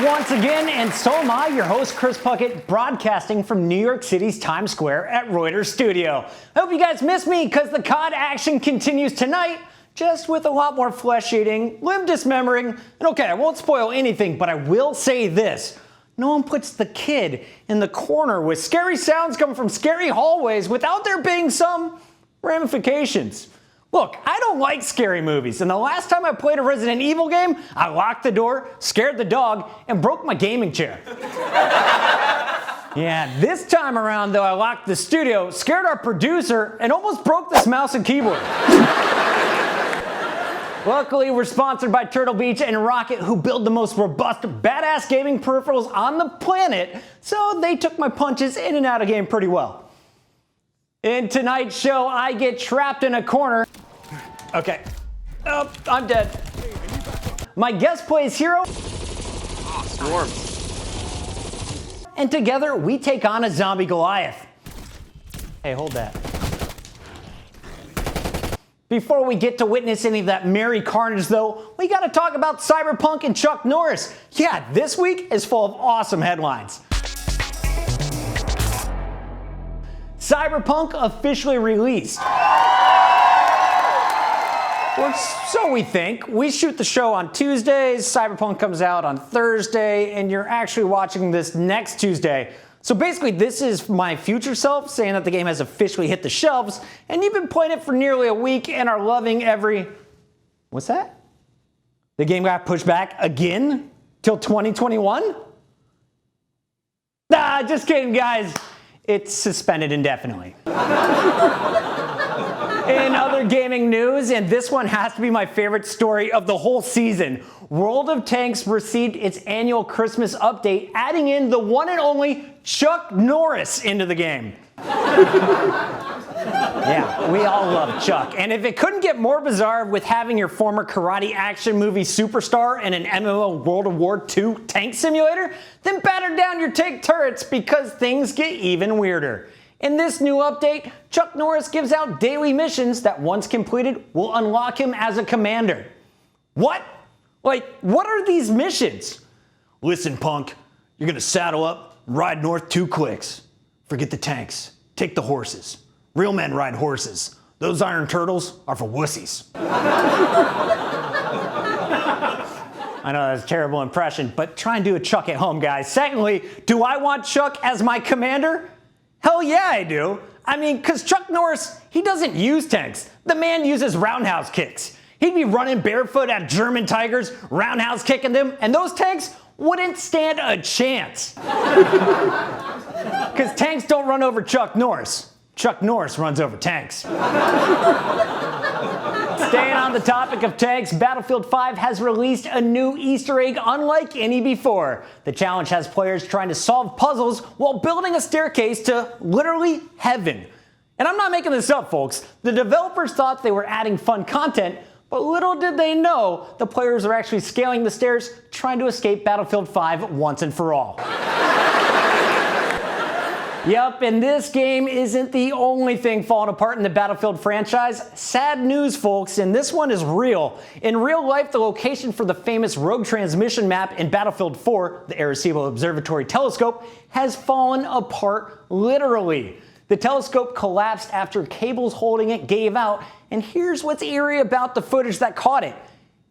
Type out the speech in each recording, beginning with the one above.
once again, and so am I, your host, Chris Puckett, broadcasting from New York City's Times Square at Reuters Studio. I hope you guys miss me, because the COD action continues tonight, just with a lot more flesh eating, limb dismembering, and okay, I won't spoil anything, but I will say this. No one puts the kid in the corner with scary sounds coming from scary hallways without there being some ramifications. Look, I don't like scary movies, and the last time I played a Resident Evil game, I locked the door, scared the dog, and broke my gaming chair. Yeah, this time around, though, I locked the studio, scared our producer, and almost broke this mouse and keyboard. Luckily, we're sponsored by Turtle Beach and Roccat, who build the most robust, badass gaming peripherals on the planet, so they took my punches in and out of game pretty well. In tonight's show, I get trapped in a corner. Okay. Oh, I'm dead. My guest plays hero. Storms. And together, we take on a zombie Goliath. Hey, hold that. Before we get to witness any of that merry carnage, though, we gotta talk about Cyberpunk and Chuck Norris. Yeah, this week is full of awesome headlines. Cyberpunk officially released. Or so we think. We shoot the show on Tuesdays, Cyberpunk comes out on Thursday, and you're actually watching this next Tuesday. So basically, this is my future self saying that the game has officially hit the shelves, and you've been playing it for nearly a week and are loving every... What's that? The game got pushed back again? Till 2021? Nah, just kidding, guys. It's suspended indefinitely. In other gaming news, and this one has to be my favorite story of the whole season, World of Tanks received its annual Christmas update, adding in the one and only Chuck Norris into the game. Yeah, we all love Chuck. And if it couldn't get more bizarre with having your former karate action movie superstar in an MMO World of War II tank simulator, then batter down your tank turrets because things get even weirder. In this new update, Chuck Norris gives out daily missions that, once completed, will unlock him as a commander. What? Like, what are these missions? Listen, punk, you're gonna saddle up, ride north 2 clicks. Forget the tanks. Take the horses. Real men ride horses. Those iron turtles are for wussies. I know that's a terrible impression, but try and do a Chuck at home, guys. Secondly, do I want Chuck as my commander? Hell yeah, I do. I mean, because Chuck Norris, he doesn't use tanks. The man uses roundhouse kicks. He'd be running barefoot at German tigers, roundhouse kicking them, and those tanks wouldn't stand a chance. Because tanks don't run over Chuck Norris. Chuck Norris runs over tanks. Staying on the topic of tanks, Battlefield 5 has released a new Easter egg unlike any before. The challenge has players trying to solve puzzles while building a staircase to literally heaven. And I'm not making this up, folks. The developers thought they were adding fun content, but little did they know the players are actually scaling the stairs trying to escape Battlefield 5 once and for all. Yup, and this game isn't the only thing falling apart in the Battlefield franchise. Sad news, folks, and this one is real. In real life, the location for the famous Rogue Transmission map in Battlefield 4, the Arecibo Observatory Telescope, has fallen apart literally. The telescope collapsed after cables holding it gave out, and here's what's eerie about the footage that caught it.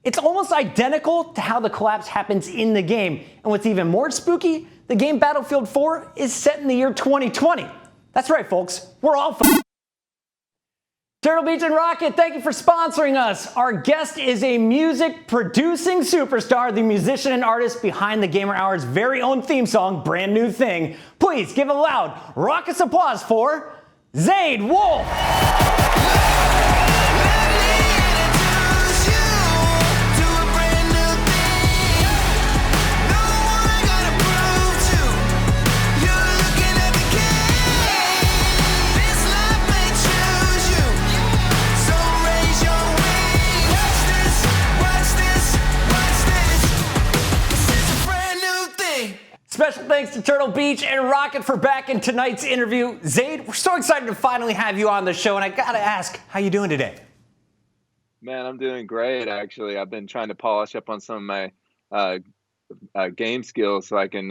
It's almost identical to how the collapse happens in the game, and what's even more spooky, the game Battlefield 4 is set in the year 2020. That's right, folks. We're all Turtle Beach and Roccat, thank you for sponsoring us. Our guest is a music-producing superstar, the musician and artist behind the Gamer Hour's very own theme song, Brand New Thing. Please give a loud, raucous applause for Zade Wolf. Special thanks to Turtle Beach and Roccat for backing tonight's interview. Zade, we're so excited to finally have you on the show, and I gotta ask, how you doing today? Man, I'm doing great, actually. I've been trying to polish up on some of my game skills so I can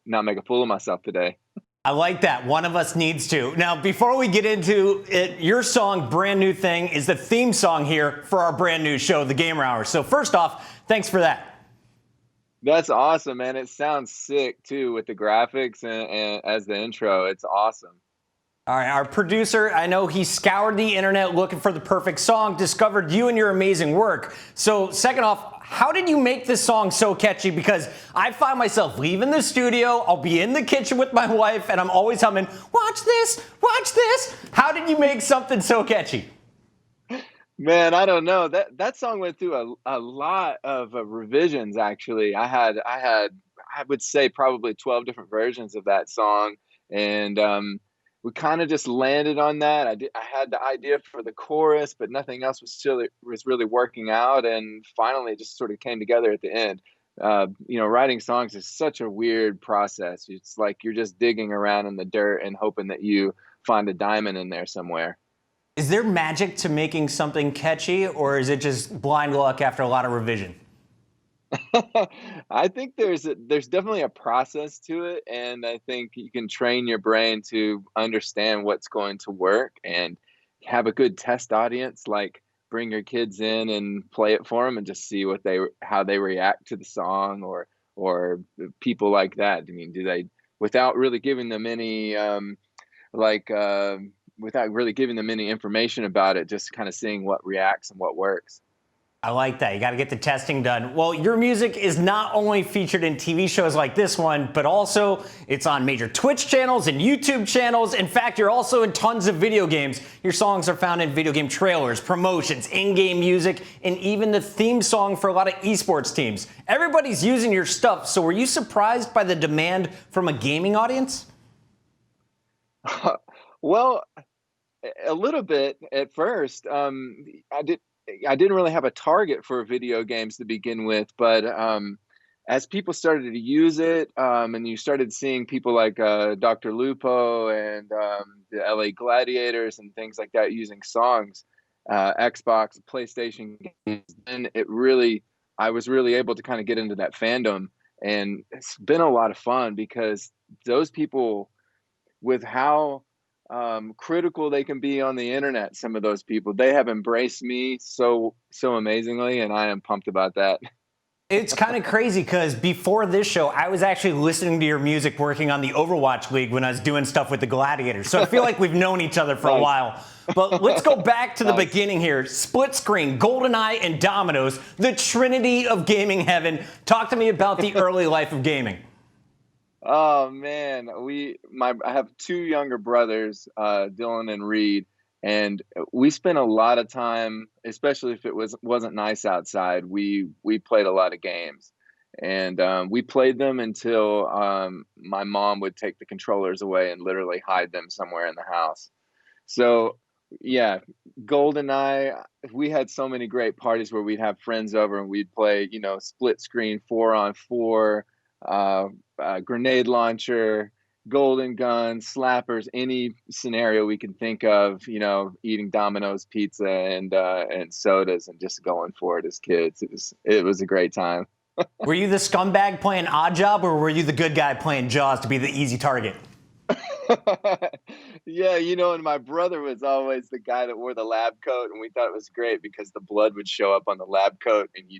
not make a fool of myself today. I like that. One of us needs to. Now, before we get into it, your song, Brand New Thing, is the theme song here for our brand new show, The Gamer Hour. So first off, thanks for that. That's awesome, man. It sounds sick too with the graphics and as the intro. It's awesome. All right, our producer, I know he scoured the internet looking for the perfect song, discovered you and your amazing work. So second off, how did you make this song so catchy? Because I find myself leaving the studio, I'll be in the kitchen with my wife, and I'm always humming, watch this, watch this. How did you make something so catchy? Man, I don't know. That song went through a lot of revisions. Actually, I would say probably 12 different versions of that song, and we kind of just landed on that. I had the idea for the chorus, but nothing else was really working out, and finally it just sort of came together at the end. Writing songs is such a weird process. It's like you're just digging around in the dirt and hoping that you find a diamond in there somewhere. Is there magic to making something catchy, or is it just blind luck after a lot of revision? I think there's definitely a process to it, and I think you can train your brain to understand what's going to work and have a good test audience. Like bring your kids in and play it for them, and just see how they react to the song, or people like that. I mean, do they without really giving them any without really giving them any information about it, just kind of seeing what reacts and what works. I like that. You got to get the testing done. Well, your music is not only featured in TV shows like this one, but also it's on major Twitch channels and YouTube channels. In fact, you're also in tons of video games. Your songs are found in video game trailers, promotions, in-game music, and even the theme song for a lot of esports teams. Everybody's using your stuff, so were you surprised by the demand from a gaming audience? Well, a little bit at first. I didn't really have a target for video games to begin with, but as people started to use it, and you started seeing people like Dr. Lupo and the LA Gladiators and things like that using songs, Xbox, PlayStation games, then I was really able to kind of get into that fandom, and it's been a lot of fun because those people, with how critical they can be on the internet, some of those people, they have embraced me so amazingly, and I am pumped about that. It's kind of crazy because before this show, I was actually listening to your music working on the Overwatch League when I was doing stuff with the Gladiators. So I feel like we've known each other for a while. But let's go back to the beginning here. Split screen, GoldenEye, and Dominoes, the trinity of gaming heaven. Talk to me about the early life of gaming. Oh man, I have two younger brothers, Dylan and Reed, and we spent a lot of time, especially if it wasn't nice outside. We played a lot of games, and we played them until my mom would take the controllers away and literally hide them somewhere in the house. So yeah, GoldenEye. We had so many great parties where we'd have friends over and we'd play, split screen 4-on-4. Grenade launcher, golden gun, slappers, any scenario we can think of, eating Domino's pizza and sodas and just going for it as kids. It was a great time. Were you the scumbag playing Oddjob, or were you the good guy playing Jaws to be the easy target? Yeah, and my brother was always the guy that wore the lab coat, and we thought it was great because the blood would show up on the lab coat and you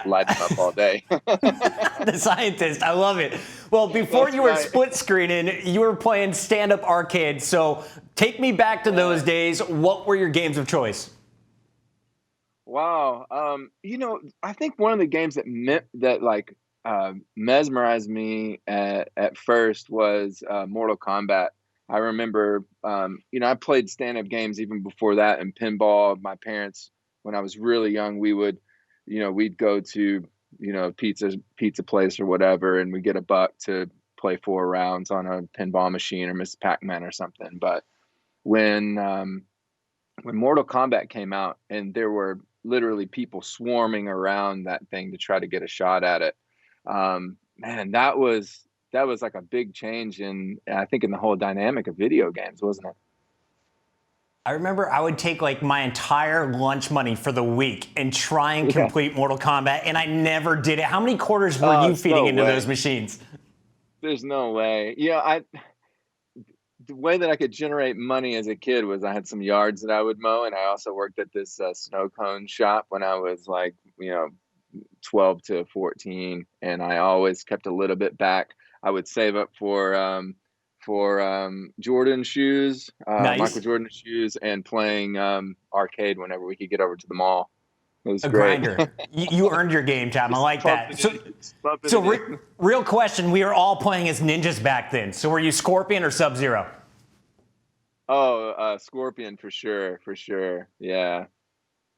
light them up all day. The scientist, I love it. Well, before you were split screening, you were playing stand-up arcade. So take me back to those days. What were your games of choice? Wow. I think one of the games that mesmerized me at first was Mortal Kombat. I remember, I played stand-up games even before that, and pinball. My parents, when I was really young, we'd go to, pizza place or whatever, and we get $1 to play 4 rounds on a pinball machine or Miss Pac-Man or something. But when Mortal Kombat came out, and there were literally people swarming around that thing to try to get a shot at it, man, that was like a big change I think in the whole dynamic of video games, wasn't it? I remember I would take like my entire lunch money for the week and try and complete Mortal Kombat, and I never did it. How many quarters were you feeding into those machines? There's no way. The way that I could generate money as a kid was I had some yards that I would mow, and I also worked at this snow cone shop when I was like, 12 to 14, and I always kept a little bit back. I would save up for Jordan shoes, Michael Nice. Jordan shoes, and playing arcade whenever we could get over to the mall. It was A great. grinder. You earned your game time. I like that. So, In. real question: we were all playing as ninjas back then. So, were you Scorpion or Sub-Zero? Oh, Scorpion for sure. Yeah.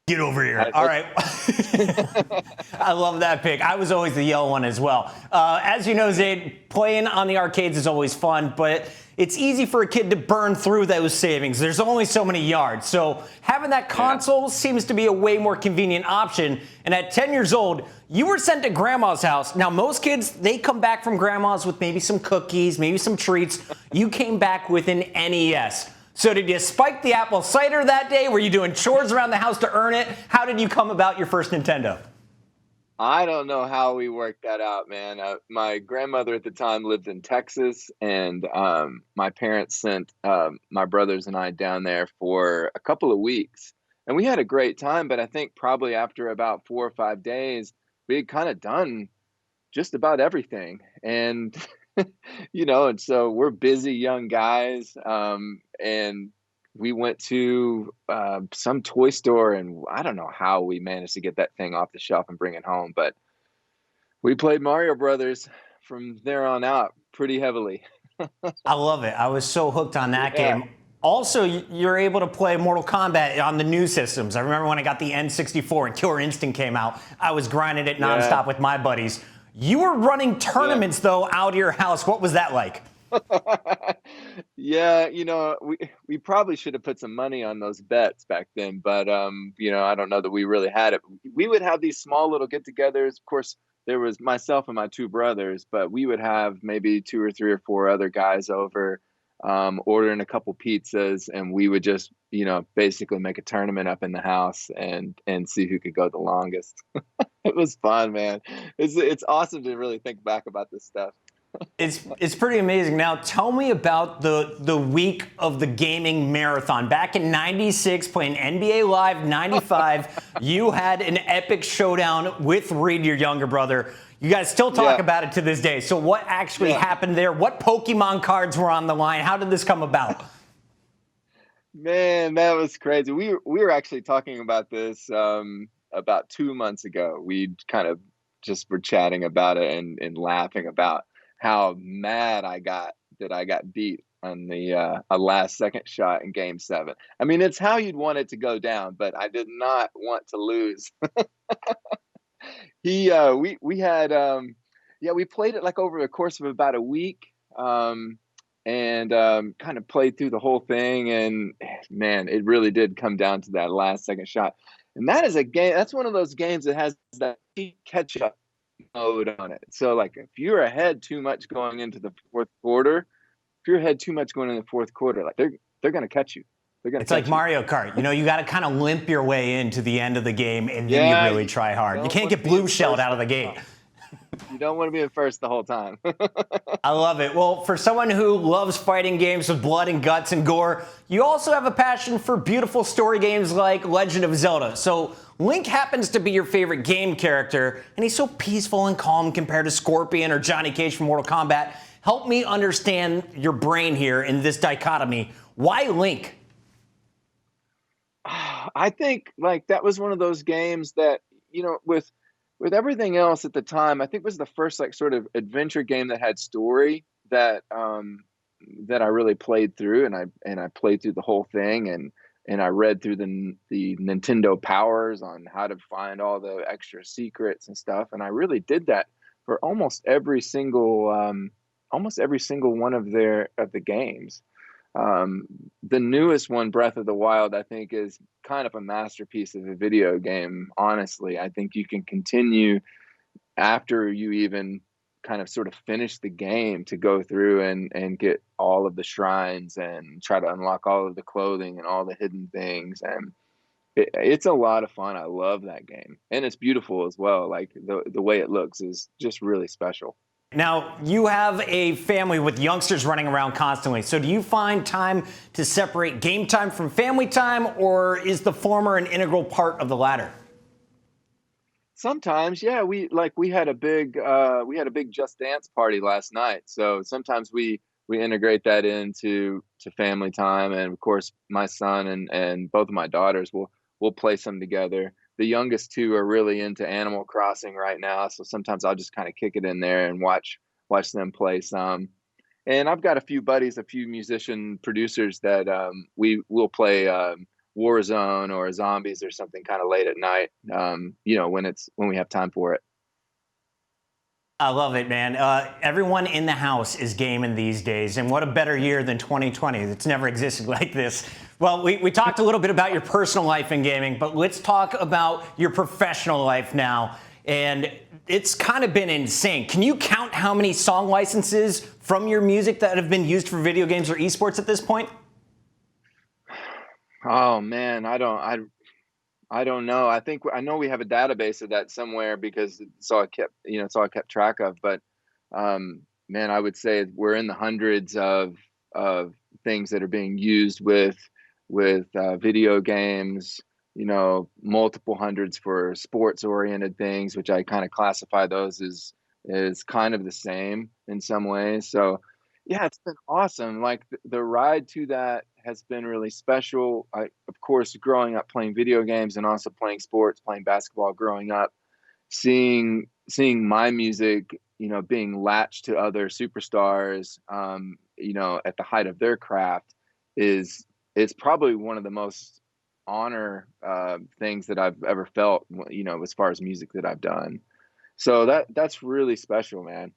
Get over here. All right. I love that pick. I was always the yellow one as well. As you know, Zade, playing on the arcades is always fun, but it's easy for a kid to burn through those savings. There's only so many yards. So having that console seems to be a way more convenient option. And at 10 years old, you were sent to grandma's house. Now, most kids, they come back from grandma's with maybe some cookies, maybe some treats. You came back with an NES. So did you spike the apple cider that day? Were you doing chores around the house to earn it? How did you come about your first Nintendo? I don't know how we worked that out, man. My grandmother at the time lived in Texas, and my parents sent my brothers and I down there for a couple of weeks. And we had a great time, but I think probably after about 4 or 5 days, we had kind of done just about everything. And and so we're busy young guys, and we went to some toy store, and I don't know how we managed to get that thing off the shelf and bring it home, but we played Mario Brothers from there on out pretty heavily. I love it. I was so hooked on that game. Also, you're able to play Mortal Kombat on the new systems. I remember when I got the N64 and Killer Instinct came out, I was grinding it nonstop with my buddies. You were running tournaments, though, out of your house. What was that like? Yeah, we probably should have put some money on those bets back then, but I don't know that we really had it. We would have these small little get-togethers. Of course, there was myself and my two brothers, but we would have maybe 2 or 3 or 4 other guys over, ordering a couple pizzas, and we would just, basically make a tournament up in the house and see who could go the longest. It was fun, man. It's awesome to really think back about this stuff. It's pretty amazing. Now, tell me about the week of the gaming marathon. Back in '96, playing NBA Live '95, you had an epic showdown with Reed, your younger brother. You guys still talk about it to this day. So what actually happened there? What Pokemon cards were on the line? How did this come about? Man, that was crazy. We were actually talking about this about 2 months ago. We kind of just were chatting about it and laughing about how mad I got that I got beat on the a last second shot in Game 7. I mean, it's how you'd want it to go down, but I did not want to lose. We had we played it like over the course of about a week, and kind of played through the whole thing, and man, it really did come down to that last second shot. And that is a game. That's one of those games that has that catch up mode on it. So like if you're ahead too much going into the fourth quarter, like they're gonna catch you. It's like Mario Kart. You got to kind of limp your way into the end of the game, and then you really try hard. You can't get blue shelled out of the gate. You don't want to be in first the whole time. I love it. Well, for someone who loves fighting games with blood and guts and gore, you also have a passion for beautiful story games like Legend of Zelda. So Link happens to be your favorite game character, and he's so peaceful and calm compared to Scorpion or Johnny Cage from Mortal Kombat. Help me understand your brain here in this dichotomy. Why Link? I think like that was one of those games that, with everything else at the time, I think was the first like sort of adventure game that had story that that I really played through, and I played through the whole thing, and I read through the Nintendo powers on how to find all the extra secrets and stuff, and I really did that for almost every single one of the games. The newest one, Breath of the Wild, I think is kind of a masterpiece of a video game. Honestly, I think you can continue after you even kind of sort of finish the game to go through and get all of the shrines and try to unlock all of the clothing and all the hidden things. And it's a lot of fun. I love that game, and it's beautiful as well. Like the way it looks is just really special. Now, you have a family with youngsters running around constantly. So do you find time to separate game time from family time, or is the former an integral part of the latter? Sometimes, yeah, we had a big Just Dance party last night. So sometimes we integrate that into family time, and of course my son and both of my daughters will play some together. The youngest two are really into Animal Crossing right now, so sometimes I'll just kind of kick it in there and watch them play some. And I've got a few buddies, a few musician producers that we will play Warzone or Zombies or something kind of late at night. When we have time for it. I love it, man. Everyone in the house is gaming these days, and what a better year than 2020. It's never existed like this. Well, we talked a little bit about your personal life in gaming, but let's talk about your professional life now. And it's kind of been insane. Can you count how many song licenses from your music that have been used for video games or esports at this point? Oh man, I don't know. I know we have a database of that somewhere because it's all I kept track of. But man, I would say we're in the hundreds of things that are being used with video games. Multiple hundreds for sports oriented things, which I kind of classify those as kind of the same in some ways. So yeah, it's been awesome. Like the ride to that has been really special. Of course, growing up playing video games and also playing sports, playing basketball growing up, seeing my music, being latched to other superstars, at the height of their craft is probably one of the most honor things that I've ever felt, as far as music that I've done. So that's really special, man.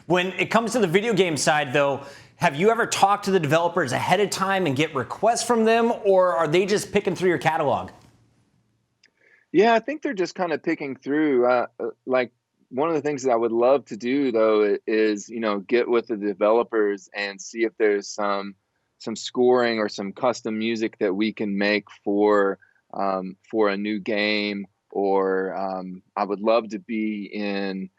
When it comes to the video game side, though, have you ever talked to the developers ahead of time and get requests from them, or are they just picking through your catalog? Yeah, I think they're just kind of picking through. Like one of the things that I would love to do though is, get with the developers and see if there's some scoring or some custom music that we can make for a new game, or I would love to be in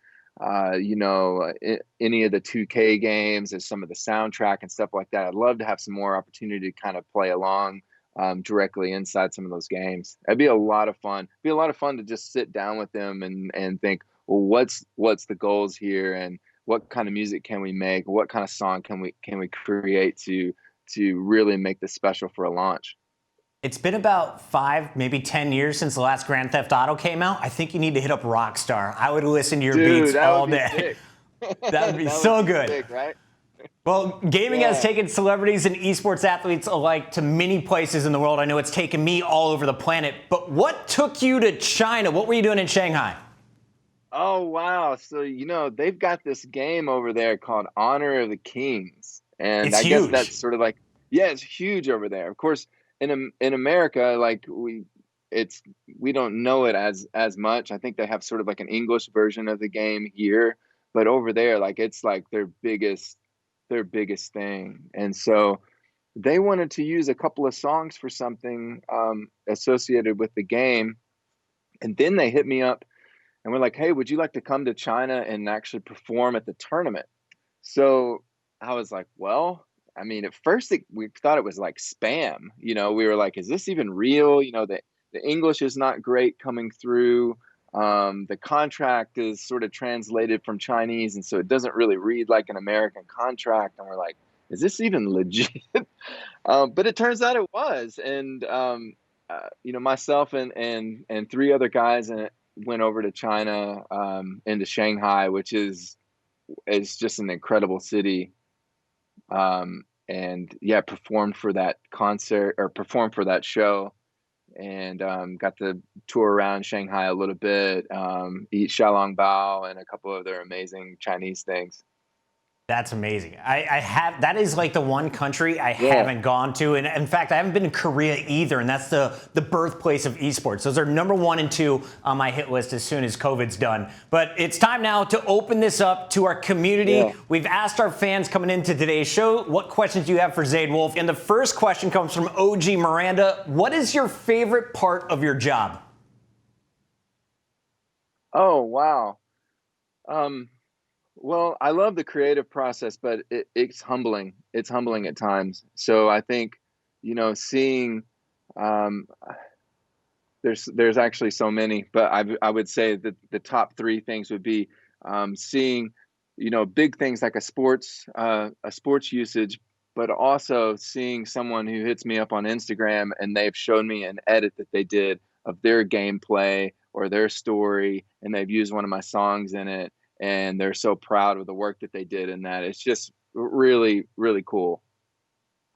any of the 2K games or some of the soundtrack and stuff like that. I'd love to have some more opportunity to kind of play along directly inside some of those games. That'd be a lot of fun. It'd be a lot of fun to just sit down with them and think, well, what's the goals here, and what kind of music can we make? What kind of song can we create to really make this special for a launch? It's been about 5, maybe 10 years since the last Grand Theft Auto came out. I think you need to hit up Rockstar. I would listen to your beats all day. That would be so good. Sick, right? Well, gaming has taken celebrities and esports athletes alike to many places in the world. I know it's taken me all over the planet. But what took you to China? What were you doing in Shanghai? Oh, wow. So, they've got this game over there called Honor of the Kings. And It's huge. guess that's sort of like, yeah, it's huge over there. Of course, in America, like we don't know it as much. I think they have sort of like an English version of the game here, but over there, like it's like their biggest thing. And so they wanted to use a couple of songs for something associated with the game, and then they hit me up and we're like, "Hey, would you like to come to China and actually perform at the tournament?" So I was like, "Well." I mean, at first we thought it was like spam. We were like, "Is this even real?" The English is not great coming through. The contract is sort of translated from Chinese, and so it doesn't really read like an American contract. And we're like, "Is this even legit?" But it turns out it was. And myself and 3 other guys went over to China, into Shanghai, which is just an incredible city. And yeah, performed for that concert, or performed for that show, and got to tour around Shanghai a little bit, eat xiaolongbao and a couple of their amazing Chinese things. That's amazing. That is like the one country I haven't gone to. And in fact, I haven't been to Korea either. And that's the birthplace of esports. Those are number 1 and 2 on my hit list as soon as COVID's done. But it's time now to open this up to our community. Yeah. We've asked our fans coming into today's show, what questions do you have for Zade Wolf? And the first question comes from OG Miranda. What is your favorite part of your job? Oh, wow. Well, I love the creative process, but it's humbling. It's humbling at times. So I think, seeing, there's actually so many, but I would say that the top 3 things would be seeing, big things like a sports usage, but also seeing someone who hits me up on Instagram and they've shown me an edit that they did of their gameplay or their story, and they've used one of my songs in it. And they're so proud of the work that they did in that. It's just really, really cool.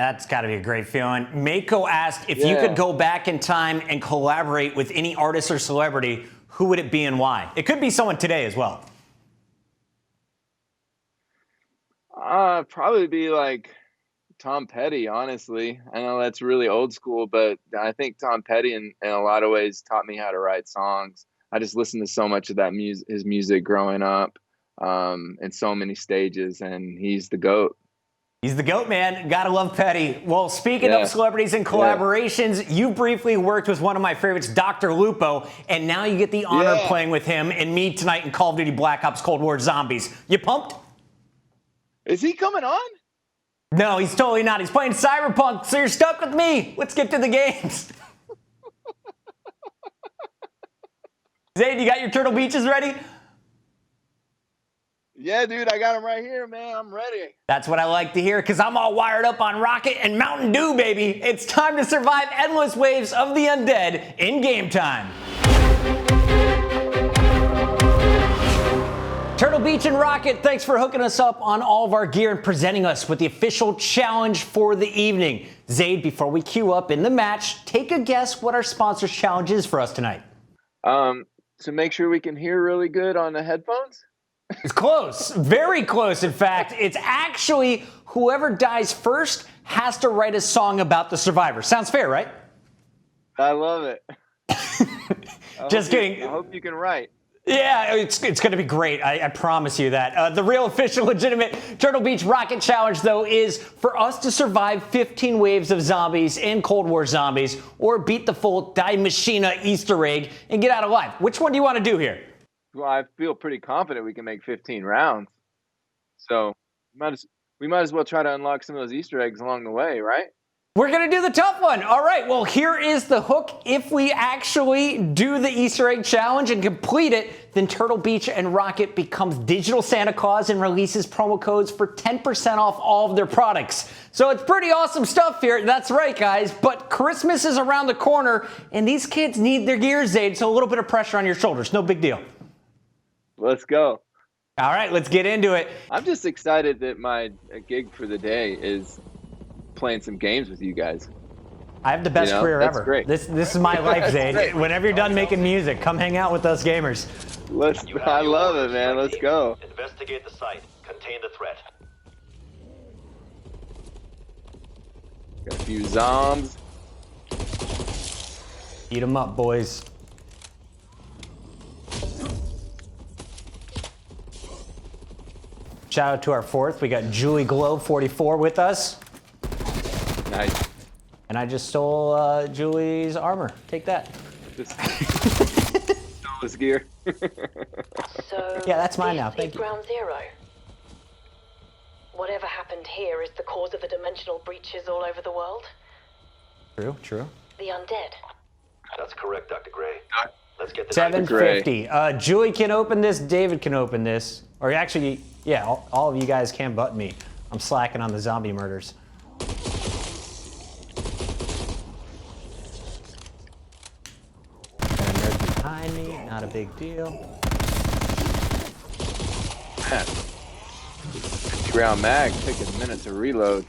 That's got to be a great feeling. Mako asked if you could go back in time and collaborate with any artist or celebrity, who would it be and why? It could be someone today as well. Probably be like Tom Petty, honestly. I know that's really old school, but I think Tom Petty in a lot of ways taught me how to write songs. I just listened to so much of that his music growing up, in so many stages, and he's the GOAT. He's the GOAT, man. Gotta love Petty. Well, speaking of celebrities and collaborations, you briefly worked with one of my favorites, Dr. Lupo, and now you get the honor of playing with him and me tonight in Call of Duty Black Ops Cold War Zombies. You pumped? Is he coming on? No, he's totally not. He's playing Cyberpunk, so you're stuck with me. Let's get to the games. Zade, you got your Turtle Beaches ready? Yeah, dude, I got them right here, man. I'm ready. That's what I like to hear, because I'm all wired up on Roccat and Mountain Dew, baby. It's time to survive endless waves of the undead in game time. Turtle Beach and Roccat, thanks for hooking us up on all of our gear and presenting us with the official challenge for the evening. Zade, before we queue up in the match, take a guess what our sponsor's challenge is for us tonight. To make sure we can hear really good on the headphones? It's close. Very close, in fact. It's actually whoever dies first has to write a song about the survivor. Sounds fair, right? I love it. Just kidding. I hope you can write. Yeah, it's going to be great. I promise you that. The real official legitimate Turtle Beach Roccat Challenge, though, is for us to survive 15 waves of zombies in Cold War Zombies or beat the full Die Machina Easter egg and get out alive. Which one do you want to do here? Well, I feel pretty confident we can make 15 rounds. So we might as well try to unlock some of those Easter eggs along the way, right? We're going to do the tough one. All right, well, here is the hook. If we actually do the Easter egg challenge and complete it, then Turtle Beach and Roccat becomes digital Santa Claus and releases promo codes for 10% off all of their products. So it's pretty awesome stuff here. That's right, guys. But Christmas is around the corner, and these kids need their gear, Zade, so a little bit of pressure on your shoulders. No big deal. Let's go. All right, let's get into it. I'm just excited that my gig for the day is playing some games with you guys. I have the best career ever. Great. This is my life, Zade. Whenever you're done making music, come hang out with us gamers. I love it, man. Let's go. Investigate the site. Contain the threat. Got a few zombs. Eat them up, boys. Shout out to our fourth. We got Julie Glow 44 with us. Nice. And I just stole Julie's armor. Take that. Stole his gear. So yeah, that's mine now. Thank you. Ground Zero. Whatever happened here is the cause of the dimensional breaches all over the world. True, true. The undead. That's correct, Dr. Gray. Let's get the 750. Julie can open this. David can open this. Or actually, yeah, all of you guys can but me. I'm slacking on the zombie murders. Got a nerd behind me. Not a big deal. Man. 50-round mag. Take a minute to reload.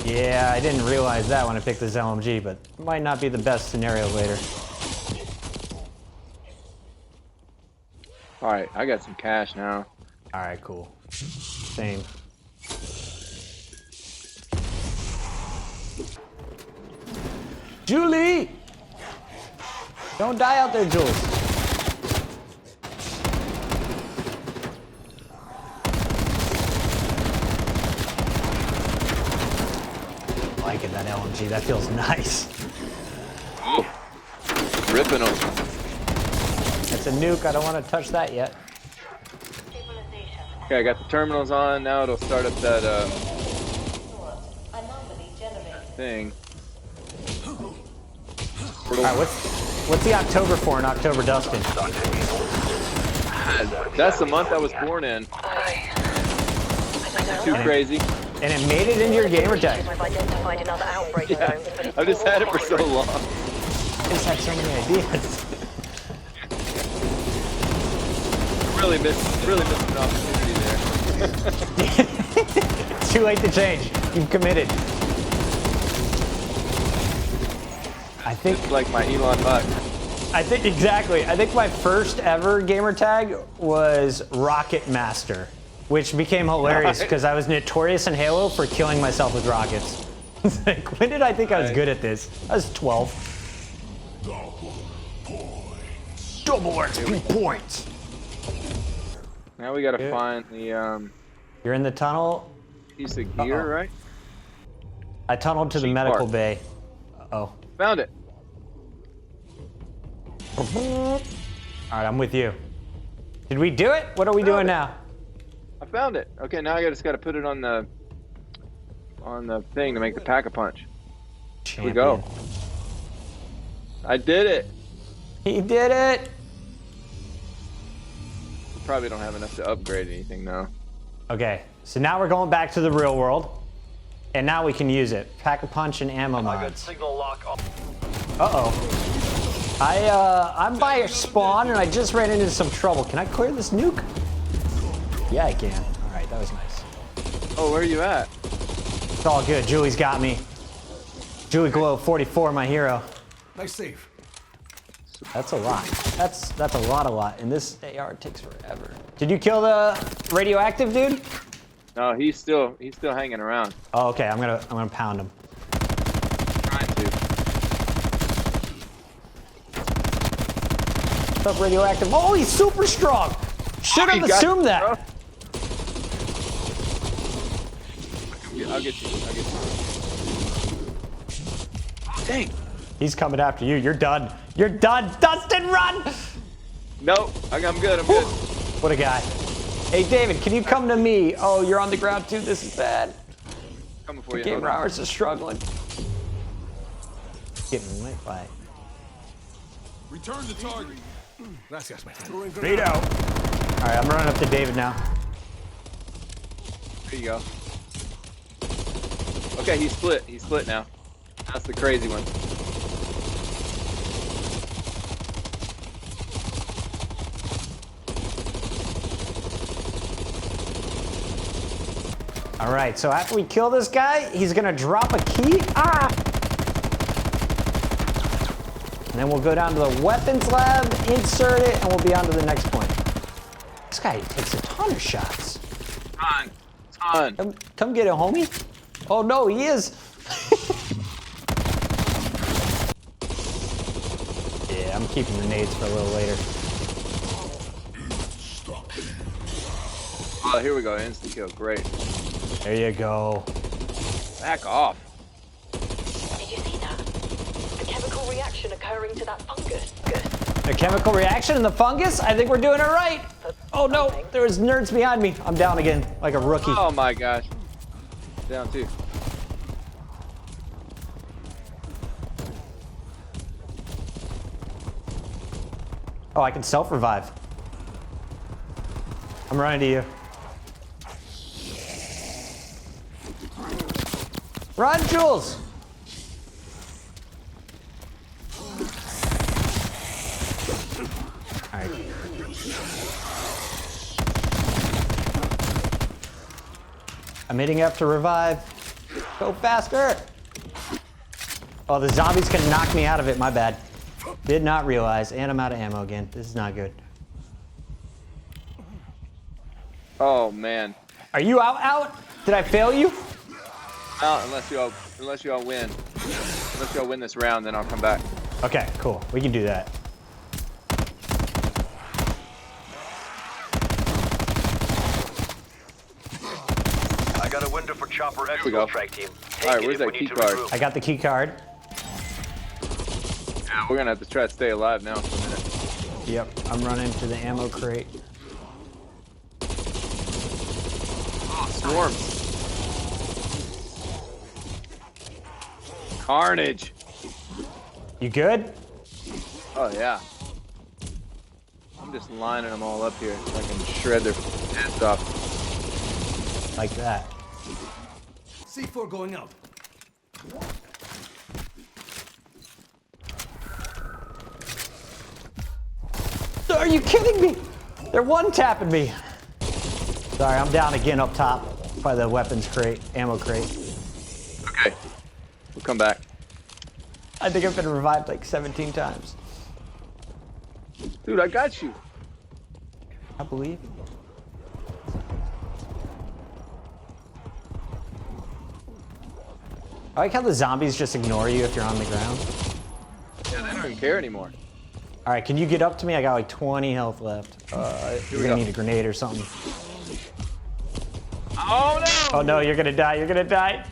Yeah, I didn't realize that when I picked this LMG, but it might not be the best scenario later. All right, I got some cash now. All right, cool. Same. Julie! Don't die out there, Jules. I like it, that LMG. That feels nice. Ripping them. It's a nuke. I don't want to touch that yet. Okay, I got the terminals on. Now it'll start up that thing. All right, what's the October for in October, Dustin? That's the month I was born in. Too crazy. And it made it into your gamer tag. I've identified another outbreak zone, but it's I've just had it for so long. I just had so many ideas. Really missed an opportunity there. Too late to change. You've committed. I think It's like my Elon Musk. I think my first ever gamer tag was Rocket Master, which became hilarious because I was notorious in Halo for killing myself with rockets. It's like, when did I think I was good at this? I was 12. Double XP points. Now we gotta find the You're in the tunnel. piece of gear, right? I tunneled to the Sheep medical part. bay. Uh-oh. Found it. All right, I'm with you. Did we do it? What are we doing now? I found it. Okay, now I just gotta put it on the thing to make the pack-a-punch. Here we go. I did it. He did it. We probably don't have enough to upgrade anything now. Okay, so now we're going back to the real world, and now we can use it. Pack-a-punch and ammo Good mods. signal lock off. Uh-oh. I'm by a spawn, and I just ran into some trouble. Can I clear this nuke? Yeah, I can. All right, that was nice. Oh, where are you at? It's all good. Julie's got me. Julie Glow 44, my hero. Nice save. That's a lot. That's a lot. And this AR takes forever. Did you kill the radioactive dude? No, he's still hanging around. Oh, okay. I'm gonna pound him. Trying to. What's up, radioactive? Oh, he's super strong. Should have assumed that. I'll get you. Dang. He's coming after you. You're done. You're done. Dustin, run! Nope. I'm good. I'm good. What a guy. Hey, David, can you come to me? Oh, you're on the ground too. This is bad. Coming for you. Gamer hours is struggling. Getting lit by it. Return the target. Gracias, my friend. Beat out. All right, I'm running up to David now. There you go. Okay, he's split. He's split now. That's the crazy one. All right, so after we kill this guy, he's gonna drop a key. Ah! And then we'll go down to the weapons lab, insert it, and we'll be on to the next point. This guy takes a ton of shots. Ton. Come get it, homie. Oh no, he is. Yeah, I'm keeping the nades for a little later. Oh, here we go. Instant kill. Great. There you go. Back off. Did you see that? The chemical reaction occurring to that fungus. A chemical reaction in the fungus? I think we're doing it right. Oh no, there was nerds behind me. I'm down again, like a rookie. Oh my gosh. Down too. Oh, I can self-revive. I'm running to you. Run, Jules! All right. I'm hitting F to revive. Go faster! Oh, the zombies can knock me out of it, my bad. Did not realize, and I'm out of ammo again. This is not good. Oh man. Are you out? Did I fail you? Out unless you all win. Let's go win this round, then I'll come back. Okay, cool. We can do that. I got a window for chopper we go. exfil track team. All right, where's that key card? I got the key card. We're gonna have to try to stay alive now for a minute. Yep, I'm running to the ammo crate. Oh, swarms. Carnage. You good? Oh yeah. I'm just lining them all up here so I can shred their ass off. Like that. C4 going up. Are you kidding me? They're one-tapping me. Sorry, I'm down again up top by the weapons crate, ammo crate. Okay. We'll come back. I think I've been revived like 17 times. Dude, I got you. I believe. I like how the zombies just ignore you if you're on the ground. Yeah, they don't even care anymore. All right, can you get up to me? I got like 20 health left. You're gonna need a grenade or something. Oh no! Oh no, you're gonna die, you're gonna die.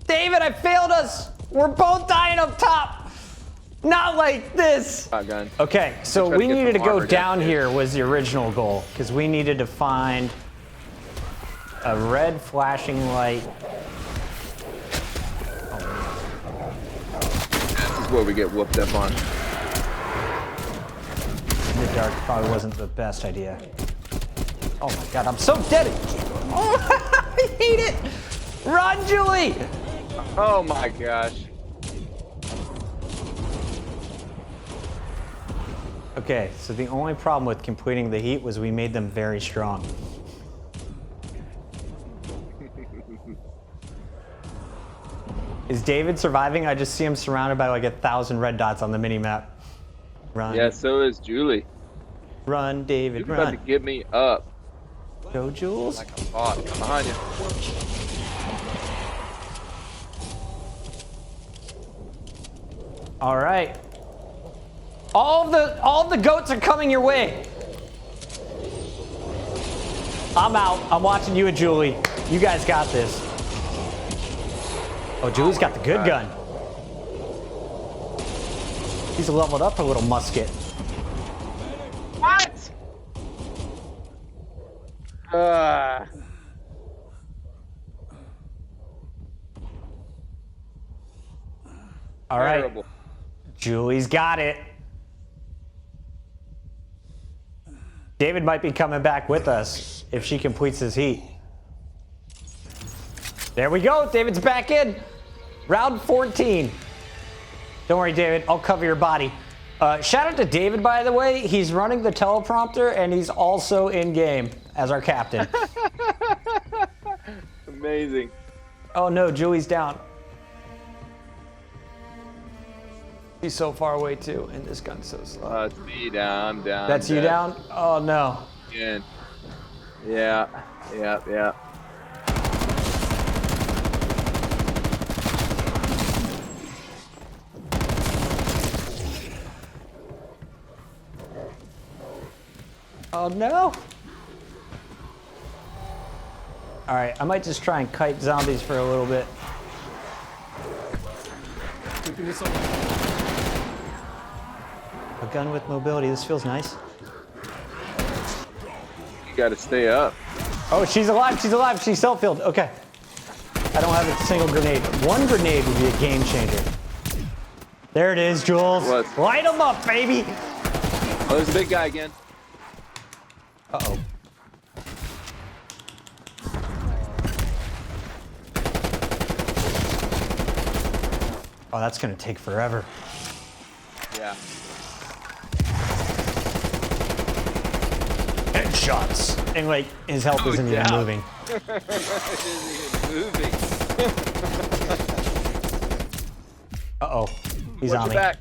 David, I failed us! We're both dying up top! Not like this! Shotgun. Okay, so Try to we get needed to some go armor down down here was the original goal, because we needed to find a red flashing light. This is where we get whooped up on. In the dark probably wasn't the best idea. Oh my god, I'm so dead! Oh, I hate it! Run, Julie! Oh my gosh. Okay, so the only problem with completing the heat was we made them very strong. Is David surviving? I just see him surrounded by like 1,000 red dots on the mini-map. Run. Yeah, so is Julie. Run, David, You're about run. to get me up. Go, Jules. Like a bot. Come behind you. All right. All of the goats are coming your way. I'm out. I'm watching you and Julie. You guys got this. Oh, Julie's got the good gun. He's leveled up a little musket. What? All right. Terrible. Julie's got it. David might be coming back with us if she completes his heat. There we go. David's back in. Round 14. Don't worry, David. I'll cover your body. Shout out to David, by the way. He's running the teleprompter, and he's also in-game as our captain. Amazing. Oh, no. Julie's down. He's so far away, too, and this gun's so slow. It's me down. I'm down. That's you down? Oh, no. Again. Yeah. Oh, no. All right, I might just try and kite zombies for a little bit. Keeping this on. A gun with mobility. This feels nice. You gotta stay up. Oh, she's alive. She's alive. She's self-filled. Okay. I don't have a single grenade. One grenade would be a game changer. There it is, Jules. What? Light them up, baby. Oh, there's a big guy again. Uh-oh. Oh, that's going to take forever. Yeah. Headshots. And, like, his health isn't even moving. It isn't even moving. Uh-oh. He's Watch on your me. back.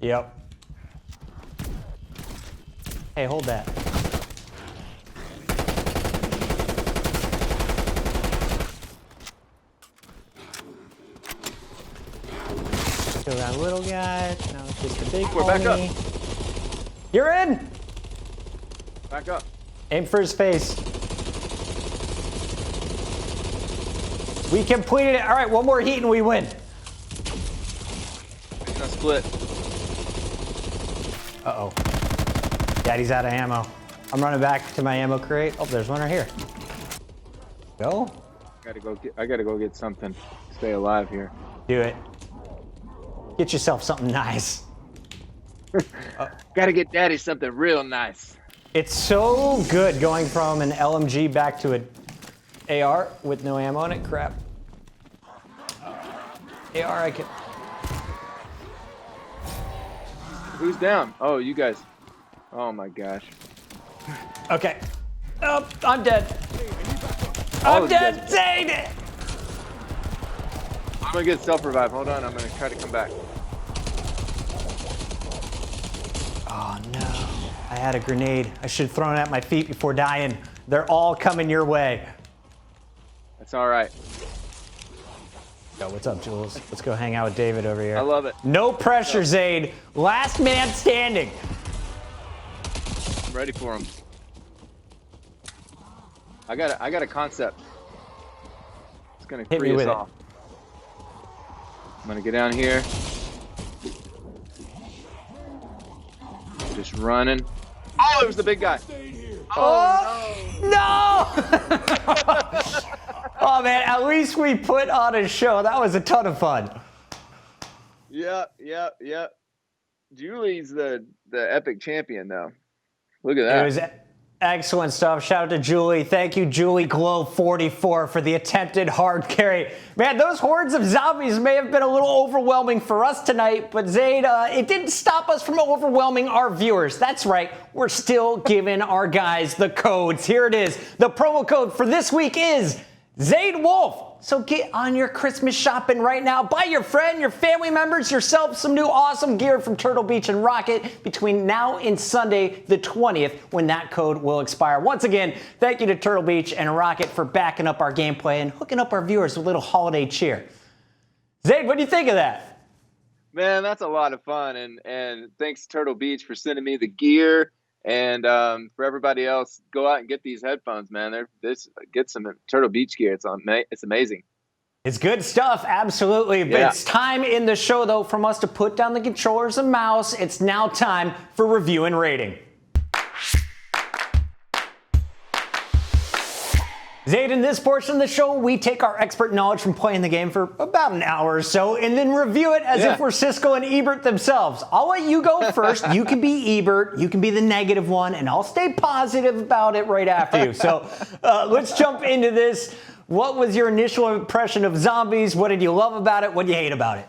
Yep. Hey, hold that. little guy. Now it's just the big We're back up. homie. You're in. Back up. Aim for his face. We completed it. All right, one more heat and we win. It's gonna split. Uh-oh. Daddy's out of ammo. I'm running back to my ammo crate. Oh, there's one right here. Go. I gotta go get something. Stay alive here. Do it. Get yourself something nice. Gotta get Daddy something real nice. It's so good going from an LMG back to an AR with no ammo in it. Crap. AR, I can. Who's down? Oh, you guys. Oh my gosh. Okay. Oh, I'm dead. All I'm of you dead. guys- Zayde. I'm gonna get self-revive. Hold on, I'm gonna try to come back. Oh no. I had a grenade. I should have thrown it at my feet before dying. They're all coming your way. That's all right. Yo, what's up, Jules? Let's go hang out with David over here. I love it. No pressure, Zayde. Last man standing. I'm ready for him. I got a concept. It's gonna Hit me free us with it. off. I'm gonna get down here. Just running. Oh, it was the big guy. Stayed here. Oh, no! Oh, man, at least we put on a show. That was a ton of fun. Yep. Julie's the epic champion, though. Look at that. It was excellent stuff. Shout out to Julie. Thank you, Julie Glow 44, for the attempted hard carry. Man, those hordes of zombies may have been a little overwhelming for us tonight, but Zayde, it didn't stop us from overwhelming our viewers. That's right. We're still giving our guys the codes. Here it is. The promo code for this week is Zade Wolf. So get on your Christmas shopping right now. Buy your friend, your family members, yourself some new awesome gear from Turtle Beach and Roccat between now and Sunday the 20th when that code will expire. Once again, thank you to Turtle Beach and Roccat for backing up our gameplay and hooking up our viewers with a little holiday cheer. Zayde, what do you think of that? Man, that's a lot of fun, and thanks to Turtle Beach for sending me the gear, and for everybody else, go out and get these headphones, man. Get some Turtle Beach gear. It's amazing. It's good stuff, absolutely. But Yeah. it's time in the show, though, from us to put down the controllers and mouse. It's now time for review and rating. Zayde, in this portion of the show, we take our expert knowledge from playing the game for about an hour or so and then review it as if we're Siskel and Ebert themselves. I'll let you go first. You can be Ebert, you can be the negative one, and I'll stay positive about it right after you. So let's jump into this. What was your initial impression of zombies? What did you love about it? What did you hate about it?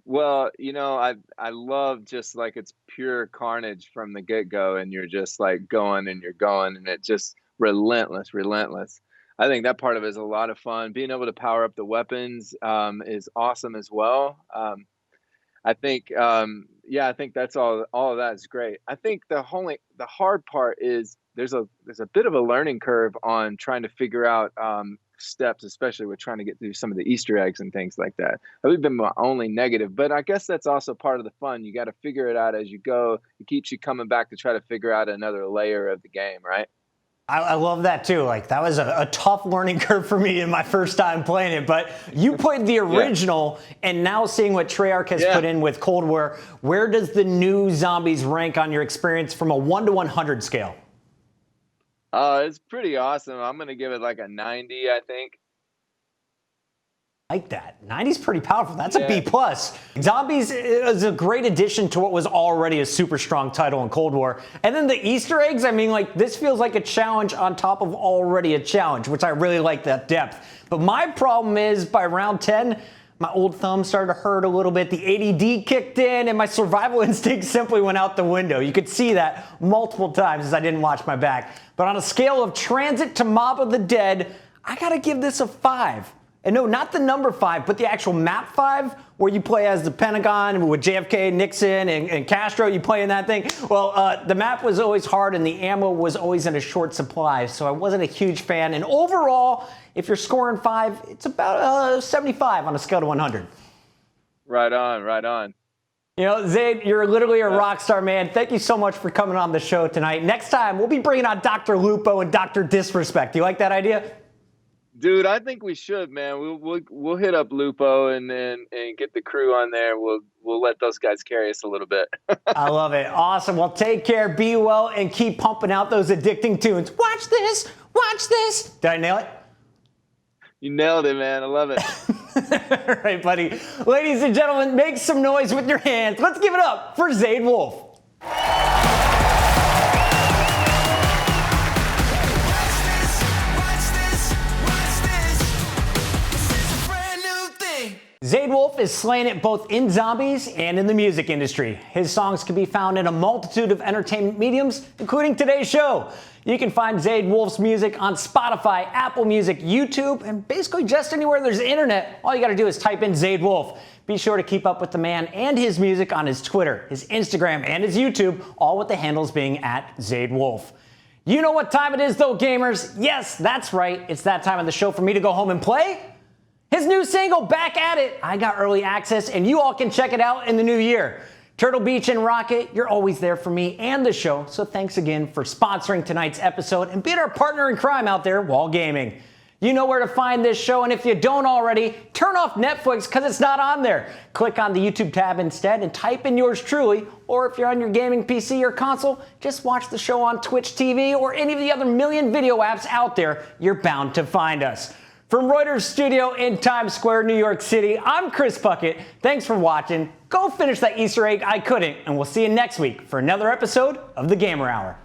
Well, I love just like it's pure carnage from the get-go, and you're just like going and you're going, and it just relentless. I think that part of it is a lot of fun. Being able to power up the weapons is awesome as well. I think that's all of that is great. I think the hard part is there's a bit of a learning curve on trying to figure out steps, especially with trying to get through some of the Easter eggs and things like that. That would have been my only negative, but I guess that's also part of the fun. You got to figure it out as you go. It keeps you coming back to try to figure out another layer of the game, right? I love that too. Like, that was a tough learning curve for me in my first time playing it. But you played the original, and now seeing what Treyarch has put in with Cold War, where does the new zombies rank on your experience from a 1 to 100 scale? It's pretty awesome. I'm gonna give it like a 90, I think. Like that. 90's pretty powerful. That's a B+. Zombies is a great addition to what was already a super strong title in Cold War. And then the Easter eggs, I mean, like, this feels like a challenge on top of already a challenge, which I really like that depth. But my problem is, by round 10, my old thumb started to hurt a little bit. The ADD kicked in, and my survival instinct simply went out the window. You could see that multiple times as I didn't watch my back. But on a scale of Transit to Mob of the Dead, I gotta give this a 5. And no, not the number 5, but the actual map 5, where you play as the Pentagon with JFK, Nixon, and Castro. You play in that thing. Well, the map was always hard, and the ammo was always in a short supply, so I wasn't a huge fan. And overall, if you're scoring 5, it's about 75 on a scale to 100. Right on, right on. You know, Zade, you're literally a rock star, man. Thank you so much for coming on the show tonight. Next time, we'll be bringing on Dr. Lupo and Dr. Disrespect. Do you like that idea? Dude, I think we should, man. We'll hit up Lupo and get the crew on there. We'll let those guys carry us a little bit. I love it. Awesome. Well, take care, be well, and keep pumping out those addicting tunes. Watch this. Watch this. Did I nail it? You nailed it, man. I love it. All right, buddy. Ladies and gentlemen, make some noise with your hands. Let's give it up for Zade Wolf. Zade Wolf is slaying it both in zombies and in the music industry. His songs can be found in a multitude of entertainment mediums, including today's show. You can find Zade Wolf's music on Spotify, Apple Music, YouTube, and basically just anywhere there's internet. All you gotta do is type in Zade Wolf. Be sure to keep up with the man and his music on his Twitter, his Instagram, and his YouTube, all with the handles being at Zade Wolf. You know what time it is though, gamers? Yes, that's right. It's that time of the show for me to go home and play his new single, Back at It. I got early access, and you all can check it out in the new year. Turtle Beach and Roccat, you're always there for me and the show, so thanks again for sponsoring tonight's episode and being our partner in crime out there while gaming. You know where to find this show, and if you don't already, turn off Netflix because it's not on there. Click on the YouTube tab instead and type in yours truly, or if you're on your gaming PC or console, just watch the show on Twitch TV or any of the other million video apps out there. You're bound to find us. From Reuters Studio in Times Square, New York City, I'm Chris Puckett. Thanks for watching. Go finish that Easter egg I couldn't, and we'll see you next week for another episode of The Gamer Hour.